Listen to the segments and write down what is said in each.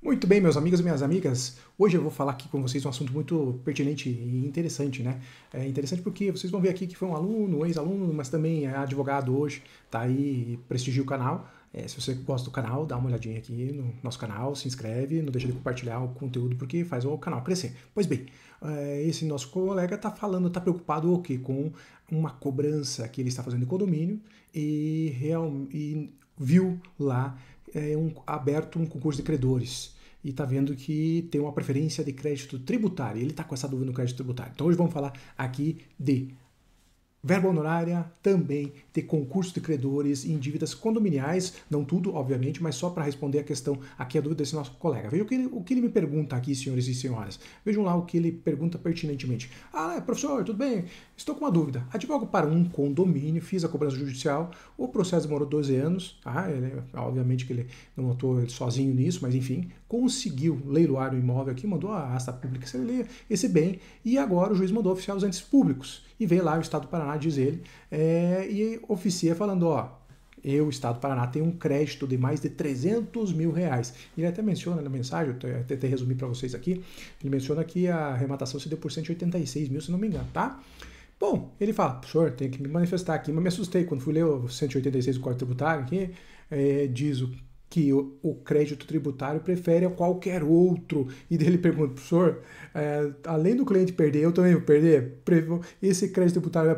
Muito bem, meus amigos e minhas amigas. Hoje eu vou falar aqui com vocês um assunto muito pertinente e interessante, né? É interessante porque vocês vão ver aqui que foi um aluno, um ex-aluno, mas também é advogado hoje, tá aí e prestigia o canal. Se você gosta do canal, dá uma olhadinha aqui no nosso canal, se inscreve, não deixa de compartilhar o conteúdo porque faz o canal crescer. Pois bem, esse nosso colega está falando, está preocupado o quê? Com uma cobrança que ele está fazendo em condomínio e viu lá aberto um concurso de credores e está vendo que tem uma preferência de crédito tributário. Ele está com essa dúvida no crédito tributário. Então hoje vamos falar aqui de verba honorária, também de concurso de credores em dívidas condominiais, não tudo, obviamente, mas só para responder a questão, aqui a dúvida desse nosso colega. Veja o que ele me pergunta aqui, senhores e senhoras. Vejam lá o que ele pergunta pertinentemente. Professor, tudo bem? Estou com uma dúvida. Advogo para um condomínio, fiz a cobrança judicial, o processo demorou 12 anos, obviamente que ele não atuou sozinho nisso, mas enfim, conseguiu leiloar o imóvel aqui, mandou a asta pública esse bem, e agora o juiz mandou oficiar os entes públicos. E veio lá o Estado do Paraná, diz ele, e oficia falando, o Estado do Paraná tem um crédito de mais de 300 mil reais. Ele até menciona na mensagem, eu tentei resumir para vocês aqui, ele menciona que a arrematação se deu por 186 mil, se não me engano, tá? Bom, ele fala, professor, tem que me manifestar aqui, mas me assustei quando fui ler o 186 do Código Tributário, que diz que o crédito tributário prefere a qualquer outro. E dele pergunta, professor, além do cliente perder, eu também vou perder? Esse crédito tributário vai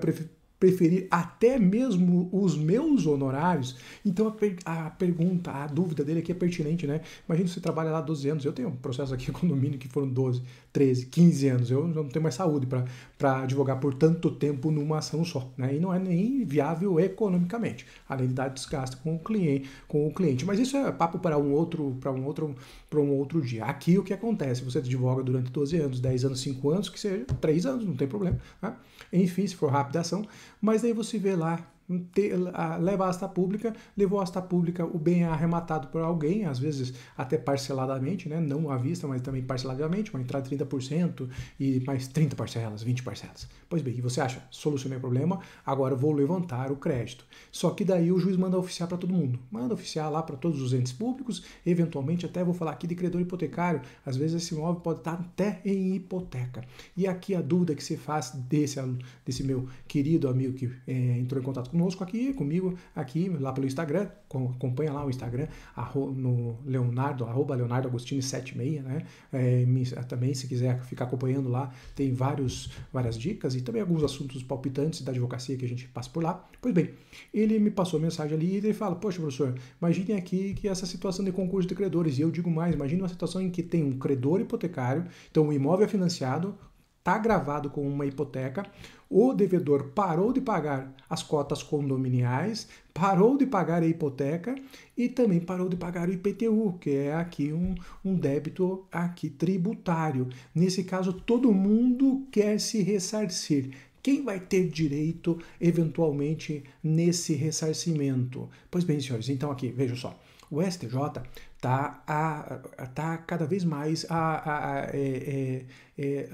preferir até mesmo os meus honorários? Então a pergunta, a dúvida dele aqui é pertinente, né? Imagina você trabalha lá 12 anos, eu tenho um processo aqui com condomínio que foram 12, 13, 15 anos, eu não tenho mais saúde para advogar por tanto tempo numa ação só, né? E não é nem viável economicamente, além de dar desgaste com o cliente. Mas isso é papo para um outro dia. Aqui o que acontece? Você advoga durante 12 anos, 10 anos, 5 anos, que seja 3 anos, não tem problema, né? Enfim, se for rápida a ação, mas aí você vê lá, leva a asta pública, levou a asta pública, o bem é arrematado por alguém, às vezes até parceladamente, né? Não à vista, mas também parceladamente, uma entrada de 30% e mais 30 parcelas, 20 parcelas. Pois bem, e você acha, solucionei o problema, agora vou levantar o crédito. Só que daí o juiz manda oficiar para todo mundo, manda oficiar lá para todos os entes públicos, eventualmente até vou falar aqui de credor hipotecário, às vezes esse imóvel pode estar até em hipoteca. E aqui a dúvida que se faz desse meu querido amigo que entrou em contato comigo aqui lá pelo Instagram, acompanha lá o Instagram, no Leonardo, @leonardoagostini76, né? Também, se quiser ficar acompanhando lá, tem várias dicas e também alguns assuntos palpitantes da advocacia que a gente passa por lá. Pois bem, ele me passou a mensagem ali e ele fala, poxa, professor, imagine aqui que essa situação de concurso de credores, e eu digo mais, imagine uma situação em que tem um credor hipotecário, então o imóvel é financiado, está gravado com uma hipoteca, o devedor parou de pagar as cotas condominiais, parou de pagar a hipoteca e também parou de pagar o IPTU, que é aqui um débito aqui tributário. Nesse caso, todo mundo quer se ressarcir. Quem vai ter direito, eventualmente, nesse ressarcimento? Pois bem, senhores, então aqui, veja só. O STJ está cada vez mais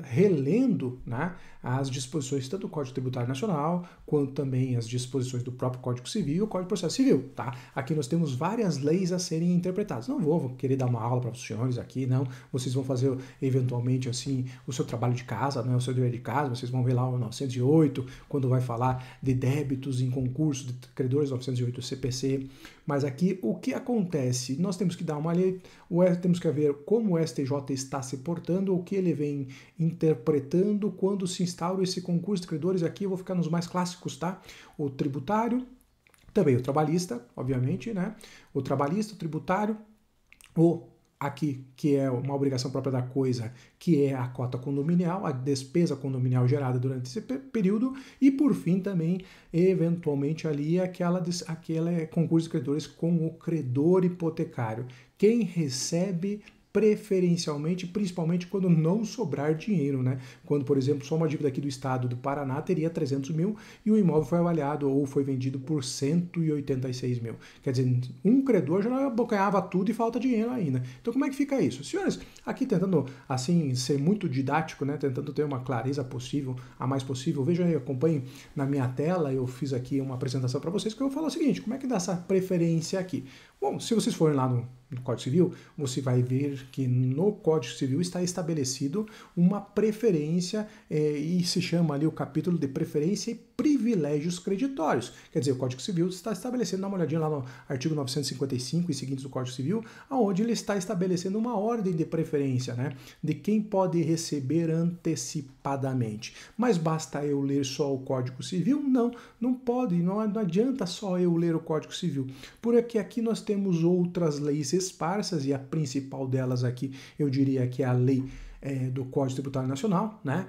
relendo, né, as disposições tanto do Código Tributário Nacional, quanto também as disposições do próprio Código Civil e o Código de Processo Civil. Tá? Aqui nós temos várias leis a serem interpretadas. Não vou querer dar uma aula para os senhores aqui, não. Vocês vão fazer, eventualmente, assim, o seu trabalho de casa, né, o seu dever de casa, vocês vão ver lá o 908, quando vai falar de débitos em concurso de credores, 908 CPC. Mas aqui, o que acontece? Nós temos que dar uma lei, temos que ver como o STJ está se portando, o que ele vem interpretando quando se instaura esse concurso de credores. Aqui eu vou ficar nos mais clássicos, tá? O tributário, também o trabalhista, obviamente, né? O trabalhista, o tributário, aqui, que é uma obrigação própria da coisa, que é a cota condominial, a despesa condominial gerada durante esse período, e por fim também, eventualmente, ali aquela concurso de credores com o credor hipotecário. Quem recebe preferencialmente, principalmente quando não sobrar dinheiro, né? Quando, por exemplo, só uma dívida aqui do estado do Paraná teria 300 mil e o imóvel foi avaliado ou foi vendido por 186 mil. Quer dizer, um credor já abocanhava tudo e falta dinheiro ainda. Então, como é que fica isso? Senhores, aqui tentando, assim, ser muito didático, né? Tentando ter uma clareza possível, a mais possível. Vejam aí, acompanhem na minha tela, eu fiz aqui uma apresentação para vocês que eu vou falar o seguinte, como é que dá essa preferência aqui? Bom, se vocês forem lá no Código Civil, você vai ver que no Código Civil está estabelecido uma preferência e se chama ali o capítulo de preferência e privilégios creditórios. Quer dizer, o Código Civil está estabelecendo, dá uma olhadinha lá no artigo 955 e seguintes do Código Civil, onde ele está estabelecendo uma ordem de preferência, né, de quem pode receber antecipadamente. Mas basta eu ler só o Código Civil? Não pode, não adianta só eu ler o Código Civil, porque aqui nós temos outras leis esparsas e a principal delas aqui, eu diria que é a lei do Código Tributário Nacional, né?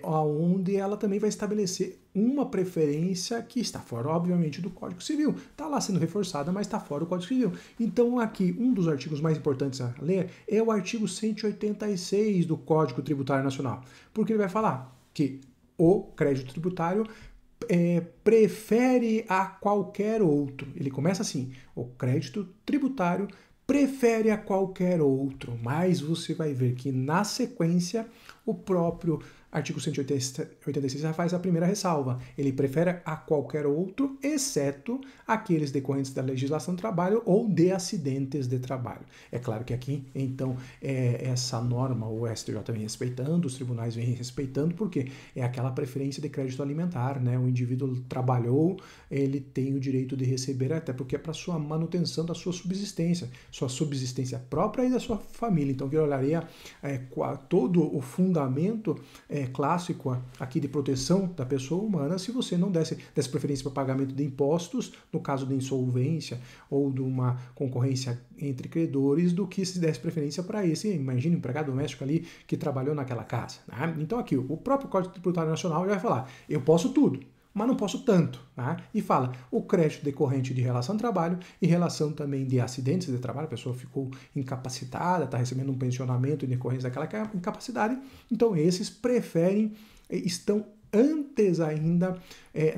Onde ela também vai estabelecer uma preferência que está fora, obviamente, do Código Civil. Está lá sendo reforçada, mas está fora do Código Civil. Então, aqui, um dos artigos mais importantes a ler é o artigo 186 do Código Tributário Nacional, porque ele vai falar que o crédito tributário prefere a qualquer outro. Ele começa assim, o crédito tributário prefere a qualquer outro, mas você vai ver que na sequência o próprio artigo 186 já faz a primeira ressalva. Ele prefere a qualquer outro, exceto aqueles decorrentes da legislação do trabalho ou de acidentes de trabalho. É claro que aqui, então, essa norma o STJ vem respeitando, os tribunais vêm respeitando, porque é aquela preferência de crédito alimentar, né? O indivíduo trabalhou, ele tem o direito de receber, até porque é para sua manutenção da sua subsistência própria e da sua família. Então, violaria todo o fundamento clássico aqui de proteção da pessoa humana se você não desse preferência para pagamento de impostos, no caso de insolvência ou de uma concorrência entre credores, do que se desse preferência para esse, imagine, um empregado doméstico ali que trabalhou naquela casa. Né? Então aqui, o próprio Código Tributário Nacional já vai falar, eu posso tudo, mas não posso tanto. Tá? E fala o crédito decorrente de relação de trabalho e relação também de acidentes de trabalho, a pessoa ficou incapacitada, está recebendo um pensionamento em decorrência daquela incapacidade, então esses preferem, estão antes ainda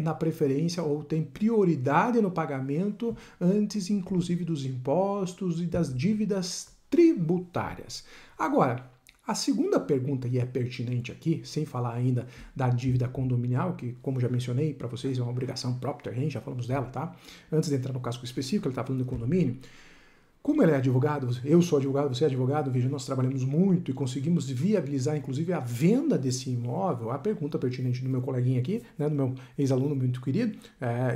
na preferência ou tem prioridade no pagamento, antes inclusive dos impostos e das dívidas tributárias. Agora, a segunda pergunta, e é pertinente aqui, sem falar ainda da dívida condominial, que, como já mencionei para vocês, é uma obrigação própria, a gente já falamos dela, tá? Antes de entrar no caso específico, ele está falando de condomínio. Como ele é advogado, eu sou advogado, você é advogado, veja, nós trabalhamos muito e conseguimos viabilizar, inclusive, a venda desse imóvel. A pergunta pertinente do meu coleguinha aqui, né, do meu ex-aluno muito querido,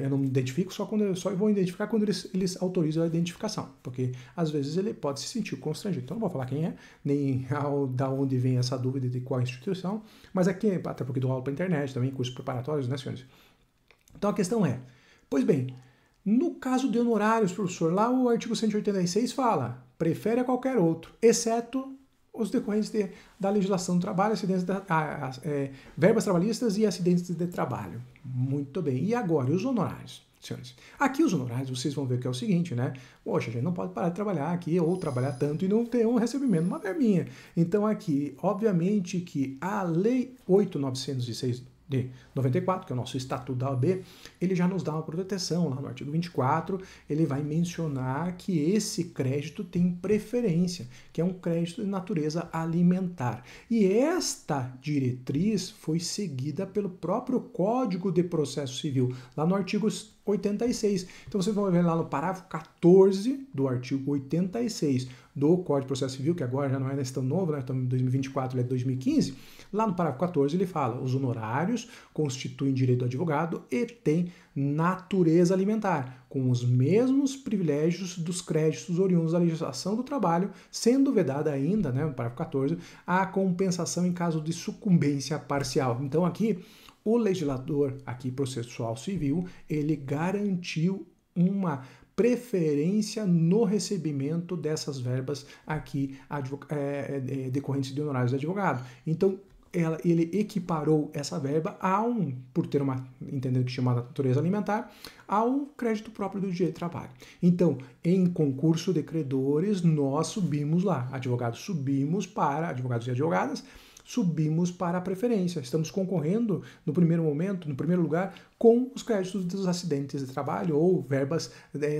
eu não me identifico, só eu vou identificar quando eles autorizam a identificação, porque às vezes ele pode se sentir constrangido. Então não vou falar quem é, nem da onde vem essa dúvida de qual instituição, mas aqui, até porque dou aula para internet também, cursos preparatórios, né, senhores? Então a questão é, pois bem, no caso de honorários, professor, lá o artigo 186 fala, prefere a qualquer outro, exceto os decorrentes da legislação do trabalho, acidentes verbas trabalhistas e acidentes de trabalho. Muito bem. E agora, e os honorários, senhores? Aqui os honorários, vocês vão ver que é o seguinte, né? Poxa, a gente não pode parar de trabalhar aqui ou trabalhar tanto e não ter um recebimento, uma verbinha. Então aqui, obviamente que a Lei 8.906 de 94, que é o nosso Estatuto da OAB, ele já nos dá uma proteção. Lá no artigo 24, ele vai mencionar que esse crédito tem preferência, que é um crédito de natureza alimentar. E esta diretriz foi seguida pelo próprio Código de Processo Civil, lá no artigo 86. Então vocês vão ver lá no parágrafo 14 do artigo 86 do Código de Processo Civil, que agora já não é tão novo, né? Estamos em 2024, ele é de 2015. Lá no parágrafo 14 ele fala, os honorários constituem direito do advogado e têm natureza alimentar, com os mesmos privilégios dos créditos oriundos da legislação do trabalho, sendo vedada ainda, né, no parágrafo 14, a compensação em caso de sucumbência parcial. Então aqui, o legislador aqui processual civil, ele garantiu uma preferência no recebimento dessas verbas aqui decorrentes de honorários de advogado. Então, ele equiparou essa verba por ter entendendo que chama natureza alimentar, ao crédito próprio do direito de trabalho. Então, em concurso de credores, nós subimos lá, advogados e advogadas, subimos para a preferência. Estamos concorrendo, no primeiro momento, no primeiro lugar, com os créditos dos acidentes de trabalho ou verbas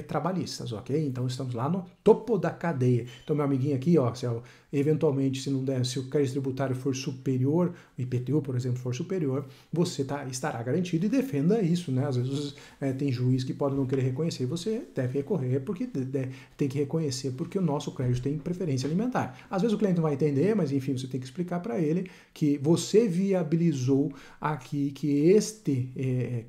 trabalhistas, ok? Então estamos lá no topo da cadeia. Então meu amiguinho aqui, ó, eventualmente se não der, se o crédito tributário for superior, o IPTU, por exemplo, for superior, você estará garantido e defenda isso, né? Às vezes tem juiz que pode não querer reconhecer, você deve recorrer porque tem que reconhecer porque o nosso crédito tem preferência alimentar. Às vezes o cliente não vai entender, mas enfim, você tem que explicar para ele que você viabilizou aqui que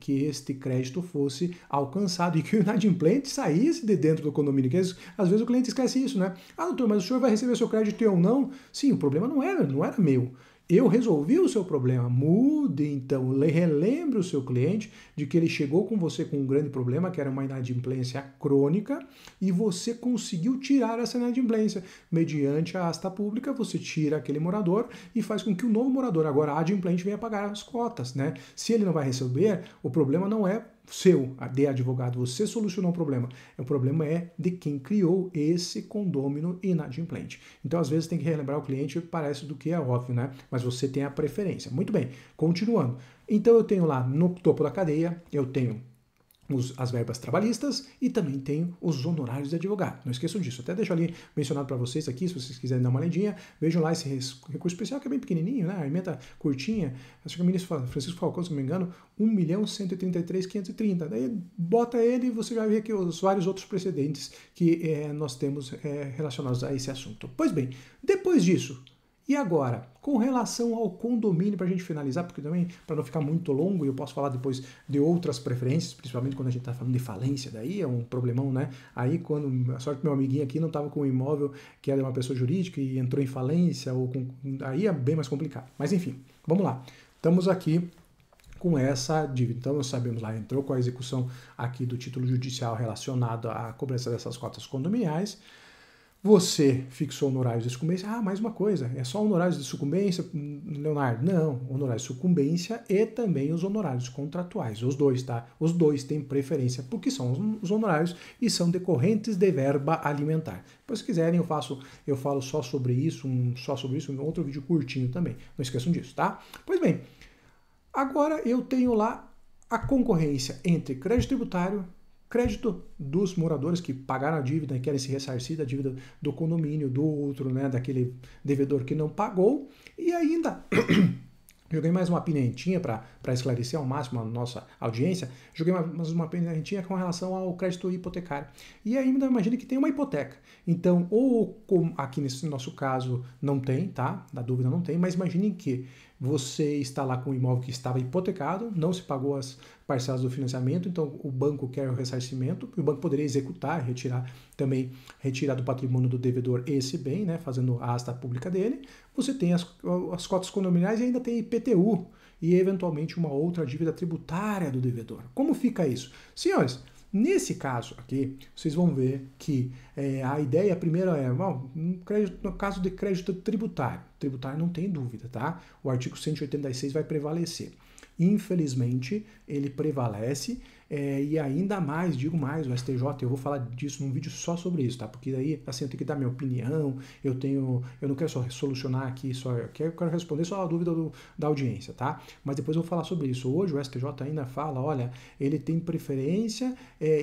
este crédito fosse alcançado e que o inadimplente saísse de dentro do condomínio. Que às vezes o cliente esquece isso, né? Ah, doutor, mas o senhor vai receber seu crédito ou não? Sim, o problema não era meu. Eu resolvi o seu problema. Mude, então, relembre o seu cliente de que ele chegou com você com um grande problema, que era uma inadimplência crônica, e você conseguiu tirar essa inadimplência. Mediante a asta pública, você tira aquele morador e faz com que o novo morador, agora adimplente, venha pagar as cotas, né? Se ele não vai receber, o problema não é seu, de advogado, você solucionou o problema. O problema é de quem criou esse condômino inadimplente. Então, às vezes, tem que relembrar o cliente, parece do que é óbvio, né? Mas você tem a preferência. Muito bem, continuando. Então, eu tenho lá no topo da cadeia, eu tenho as verbas trabalhistas e também tem os honorários de advogado. Não esqueçam disso. Até deixo ali mencionado para vocês aqui, se vocês quiserem dar uma olhadinha. Vejam lá esse recurso especial que é bem pequenininho, né? A emenda curtinha. Acho que o ministro Francisco Falcão, se não me engano, 1.133.530. Daí bota ele e você vai ver aqui os vários outros precedentes que nós temos relacionados a esse assunto. Pois bem, depois disso, e agora, com relação ao condomínio, para a gente finalizar, porque também, para não ficar muito longo, e eu posso falar depois de outras preferências, principalmente quando a gente está falando de falência, daí é um problemão, né? Aí, quando a sorte do meu amiguinho aqui não estava com um imóvel que era uma pessoa jurídica e entrou em falência, aí é bem mais complicado. Mas enfim, vamos lá. Estamos aqui com essa dívida. Então, nós sabemos lá, entrou com a execução aqui do título judicial relacionado à cobrança dessas cotas condominiais. Você fixou honorários de sucumbência. Ah, mais uma coisa, é só honorários de sucumbência, Leonardo? Não, honorários de sucumbência e também os honorários contratuais, os dois, tá? Os dois têm preferência, porque são os honorários e são decorrentes de verba alimentar. Depois, se quiserem, eu falo só sobre isso, um outro vídeo curtinho também. Não esqueçam disso, tá? Pois bem, agora eu tenho lá a concorrência entre crédito tributário, crédito dos moradores que pagaram a dívida e querem se ressarcir da dívida do condomínio, do outro, né, daquele devedor que não pagou, e ainda joguei mais uma pimentinha para esclarecer ao máximo a nossa audiência, joguei mais uma pimentinha com relação ao crédito hipotecário. E ainda imagine que tem uma hipoteca. Então, ou como aqui nesse nosso caso não tem, tá? Da dúvida não tem, mas imagine que você está lá com um imóvel que estava hipotecado, não se pagou as parcelas do financiamento, então o banco quer o ressarcimento, e o banco poderia executar, retirar do patrimônio do devedor esse bem, né, fazendo a asta pública dele. Você tem as cotas condominiais e ainda tem IPTU e eventualmente uma outra dívida tributária do devedor. Como fica isso? Senhores, nesse caso aqui, vocês vão ver que a ideia primeira é, no caso de crédito tributário não tem dúvida, tá? O artigo 186 vai prevalecer. Infelizmente, ele prevalece e ainda mais, digo mais, o STJ, eu vou falar disso num vídeo só sobre isso, tá? Porque daí, assim, eu tenho que dar minha opinião, eu não quero só solucionar aqui, eu quero responder só a dúvida da audiência, tá? Mas depois eu vou falar sobre isso. Hoje o STJ ainda fala, olha, ele tem preferência,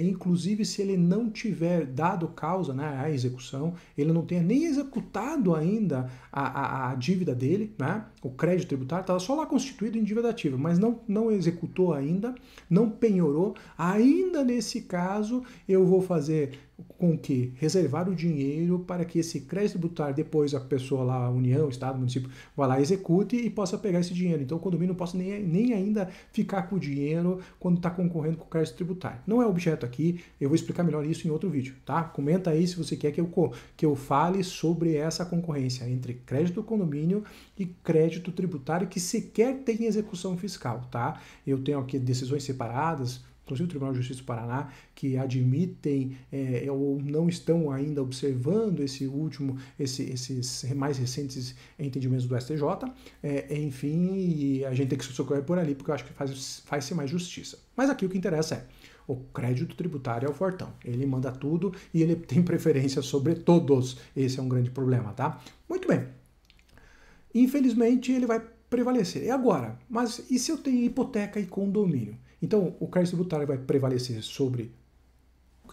inclusive se ele não tiver dado causa, né, à execução, ele não tenha nem executado ainda a dívida dele, né? O crédito tributário estava só lá constituído em dívida ativa, mas não executou ainda, não penhorou. Ainda nesse caso, eu vou fazer com que reservar o dinheiro para que esse crédito tributário, depois a pessoa lá, a União, Estado, município, vá lá, execute e possa pegar esse dinheiro. Então o condomínio não possa nem ainda ficar com o dinheiro quando está concorrendo com o crédito tributário. Não é objeto aqui, eu vou explicar melhor isso em outro vídeo, tá? Comenta aí se você quer que eu fale sobre essa concorrência entre crédito do condomínio e crédito tributário que sequer tem execução fiscal, tá? Eu tenho aqui decisões separadas, inclusive o Tribunal de Justiça do Paraná, que admitem ou não estão ainda observando esses mais recentes entendimentos do STJ. Enfim, a gente tem que se socorrer por ali, porque eu acho que faz-se mais justiça. Mas aqui o que interessa é o crédito tributário é o fortão. Ele manda tudo e ele tem preferência sobre todos. Esse é um grande problema, tá? Muito bem. Infelizmente, ele vai prevalecer. E agora? Mas e se eu tenho hipoteca e condomínio? Então, o crédito tributário vai prevalecer sobre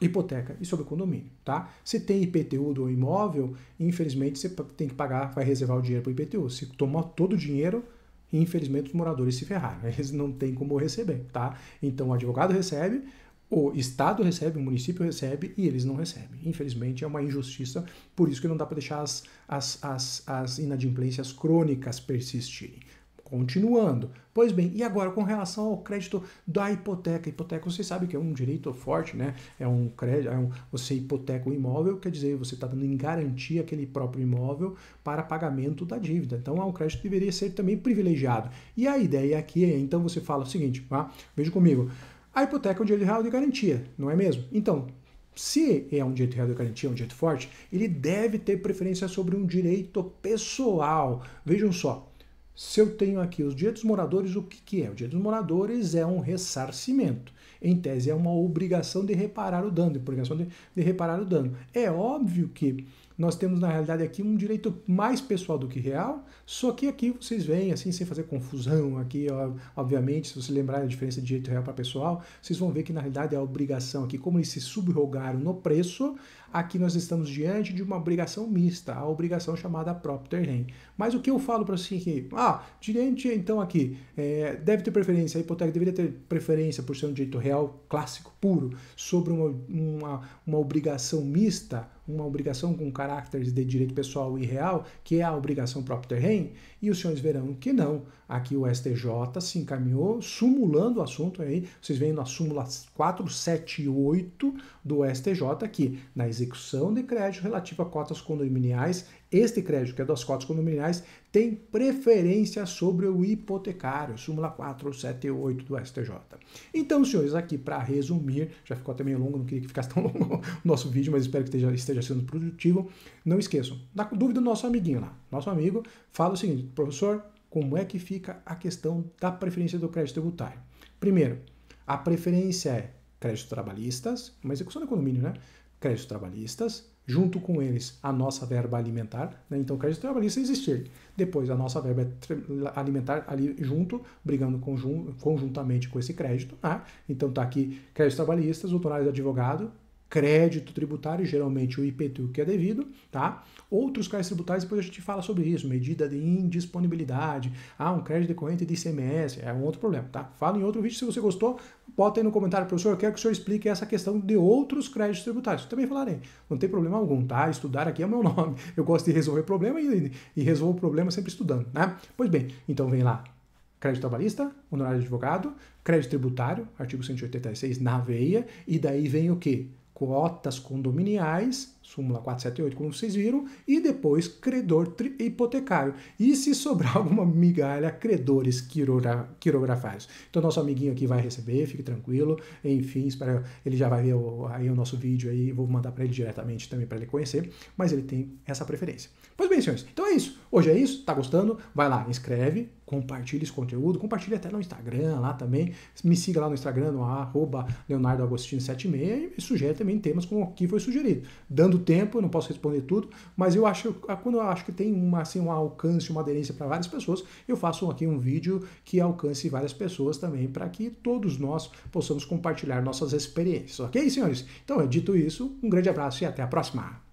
hipoteca e sobre condomínio, tá? Se tem IPTU do imóvel, infelizmente você tem que pagar, vai reservar o dinheiro para o IPTU. Se tomar todo o dinheiro, infelizmente os moradores se ferraram, eles não têm como receber, tá? Então o advogado recebe, o Estado recebe, o município recebe e eles não recebem. Infelizmente é uma injustiça, por isso que não dá para deixar as inadimplências crônicas persistirem. Continuando. Pois bem, e agora com relação ao crédito da hipoteca? Hipoteca, você sabe que é um direito forte, né? É um crédito, você hipoteca o imóvel, quer dizer, você está dando em garantia aquele próprio imóvel para pagamento da dívida. Então, é um crédito que deveria ser também privilegiado. E a ideia aqui é, então, você fala o seguinte, tá? Veja comigo. A hipoteca é um direito real de garantia, não é mesmo? Então, se é um direito real de garantia, um direito forte, ele deve ter preferência sobre um direito pessoal. Vejam só. Se eu tenho aqui os direitos dos moradores, o que é? O direito dos moradores é um ressarcimento. Em tese, é uma obrigação de reparar o dano, obrigação de reparar o dano. É óbvio que nós temos, na realidade, aqui um direito mais pessoal do que real, só que aqui vocês veem, assim, sem fazer confusão, aqui, obviamente, se você lembrar a diferença de direito real para pessoal, vocês vão ver que, na realidade, a obrigação aqui, como eles se subrogaram no preço, aqui nós estamos diante de uma obrigação mista, a obrigação chamada propter rem. Mas o que eu falo para você aqui? Direito, então, aqui, deve ter preferência, a hipoteca deveria ter preferência por ser um direito real, clássico, puro, sobre uma obrigação mista, uma obrigação com caracteres de direito pessoal e real, que é a obrigação propter rem, e os senhores verão que não. Aqui o STJ se encaminhou, sumulando o assunto aí, vocês veem na súmula 478 do STJ aqui, na execução de crédito relativo a cotas condominiais, este crédito, que é das cotas condominiais, tem preferência sobre o hipotecário, súmula 478 do STJ. Então, senhores, aqui para resumir, já ficou até meio longo, não queria que ficasse tão longo o nosso vídeo, mas espero que esteja sendo produtivo. Não esqueçam, na dúvida do nosso amiguinho lá, nosso amigo fala o seguinte, professor, como é que fica a questão da preferência do crédito tributário? Primeiro, a preferência é créditos trabalhistas, uma execução do condomínio, né? Créditos trabalhistas, junto com eles a nossa verba alimentar, né? Então, crédito trabalhista existir. Depois, a nossa verba alimentar ali junto, brigando conjuntamente com esse crédito, né? Então, tá aqui créditos trabalhistas, honorários de advogado, crédito tributário, geralmente o IPTU que é devido, tá? Outros créditos tributários, depois a gente fala sobre isso, medida de indisponibilidade, um crédito decorrente de ICMS, é um outro problema, tá? Fala em outro vídeo, se você gostou, bota aí no comentário, professor, eu quero que o senhor explique essa questão de outros créditos tributários. Eu também falarei, não tem problema algum, tá? Estudar aqui é o meu nome, eu gosto de resolver problema e resolvo problema sempre estudando, né? Pois bem, então vem lá, crédito trabalhista, honorário de advogado, crédito tributário, artigo 186 na veia, e daí vem o quê? Cotas condominiais, súmula 478, como vocês viram, e depois credor hipotecário. E se sobrar alguma migalha, credores quirografários. Então, nosso amiguinho aqui vai receber, fique tranquilo. Enfim, espero, ele já vai ver aí o nosso vídeo aí, vou mandar para ele diretamente também para ele conhecer, mas ele tem essa preferência. Pois bem, senhores, então é isso. Hoje é isso, tá gostando? Vai lá, inscreve, compartilha esse conteúdo, compartilha até no Instagram lá também, me siga lá no Instagram, no @leonardoagostino76 e sugere também temas como o que foi sugerido. Dando tempo, eu não posso responder tudo, mas eu acho, quando eu acho que tem um alcance, uma aderência para várias pessoas, eu faço aqui um vídeo que alcance várias pessoas também, para que todos nós possamos compartilhar nossas experiências, ok, senhores? Então, dito isso, um grande abraço e até a próxima!